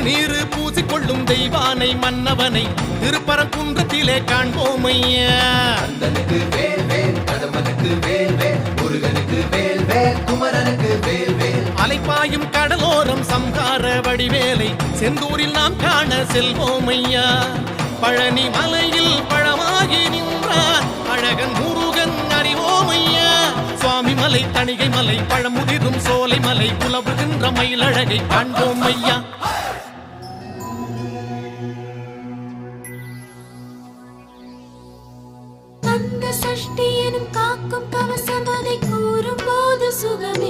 திருநீரு பூசிக்கொள்ளும் தெய்வானை மன்னவனை திருப்பரங்குன்றத்திலே காண்போம் ஐயா. கந்தனுக்கு வேல் வேல், கடம்பனுக்கு வேல் வேல், முருகனுக்கு வேல் வேல், குமரனுக்கு வேல் வேல். அலைப்பாயும் கடலோரம் சம்ஹார வடிவேலை செந்தூரில் நாம் காண செல்வோம் ஐயா. பழனி மலையில் பழமாகி நின்றார் அழகன் முருகன் அறிவோம் ஐயா. சுவாமி மலை, தணிகை மலை, பழமுதிரும் சோலை மலை, புலவுகின்ற மயிலழகை காண்போம் ஐயா. கந்த சஷ்டி எனும் காக்கும் கவசம் அதை கூறும் போது சுகம்